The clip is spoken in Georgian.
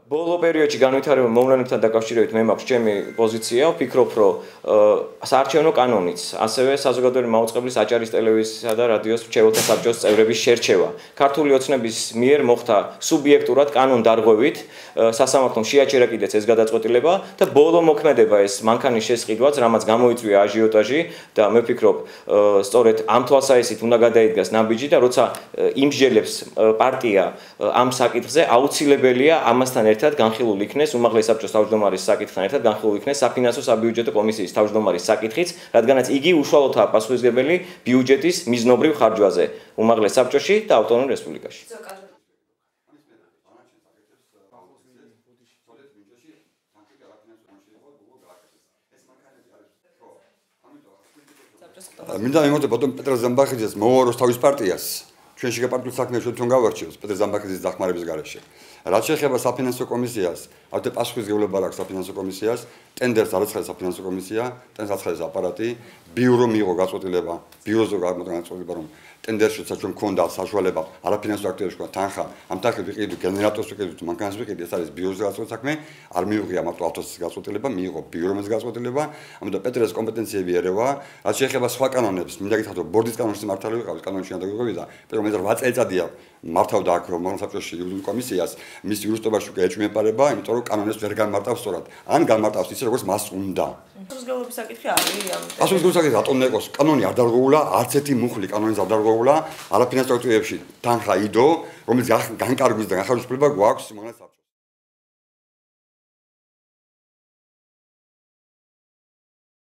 ბოლო პერიოდში განვითარებულ მოვლენებთან დაკავშირებით მე მაქვს ჩემი პოზიცია, ვფიქრობ, რომ საარჩევნო კანონიც, ასევე საზოგადოებრივი მაუწყებლის აჭარის ტელევიზიისა და რადიოს მრჩეველთა საბჭოს წევრების შერჩევა. ქართული ოცნების მიერ მოხდა სუბიექტურად კანონდარღვევით, სასამართლომ შეაჩერა კიდეც ეს გადაწყვეტილება და ბოლო მოქმედება ეს მანქანის შესყიდვაც, რამაც გამოიწვია აჟიოტაჟი და მე ვფიქრობ, სწორედ ამ თვალსაჩინით უნდა გადაიდგას ნაბიჯი და როცა იმსჯელებს პარტია ამ საკითხზე, აუცილებელია ამასთან ერთად განხილულ იქნეს უმაღლესი საბჭოს თავმჯდომარის საკითხთან ერთად განხილულ იქნეს საფინანსო საბიუჯეტო კომისიის თავმჯდომარის საკითხიც, რადგანაც იგი უშუალოდაა პასუხისმგებელი ბიუჯეტის მიზნობრივ ხარჯვაზე უმაღლეს საბჭოში და ავტონომურ რესპუბლიკაში. მინდა მემოწე ბატონ პეტრე ზამბახიძეს მოუაროს თავის პარტიას. ჩვენში გაპარტიულ საქმეში ჩვენ თვითონ გავარჩიოთ პეტრე ზამბახიძის დახმარების გარეშე. რაც შეეხება საფინანსო კომისიას, ავთე პასუხისმგებლობა აქვს საფინანსო კომისიას, ტენდერს არ აცხადებს საფინანსო კომისია, ტენდერს აცხადებს აპარატი, ბიურო მიიღო გაწყვეტილება, ბიუროზე გამოტანა გაწყვეტილება, რომ ტენდერში ჩვენ მქონდა საშუალება არაფინანსო აქტივებს თქვა თანხა, ამ თანხით ვიყიდით გენერატორს ვიყიდით, მანქანას ვიყიდით, ეს არის ბიუროზე გაწყვეტილი საქმე, არ მიუღია მარტო ავტოს გაწყვეტილება, მიიღო ბიურომის გაწყვეტილება, ამიტომ პეტრეს კომპეტენციები ერევა, რაც შეეხება სხვა კანონებს, მინდა გითხრათ, რომ ბორდის კანონში მართალი ვიყავით, კანონში არ დაგვიყვებიდა, პეტრე მე 8 წელიწადია მართავდა აქ რომ საბჭოში იურიდიულ კომისიას, მის იურისტობაში უკვე ეჭვმეპარება, იმიტომ რომ კანონებს ვერ განმარტავს სწორად. ან განმარტავს ისე როგორც მას უნდა. პასუხისმგებლობის საკითხი არის ამ პასუხისმგებლობის საკითხი რატომ ნეკოს? კანონი არ დარღვეულა, არც ერთი მუხლი კანონის არ დარღვეულა, არაფინანსო აქტივებში თანხა იდო, რომელიც განკარგვის და განხარჯვის უფლება გვაქვს სიმაღლეს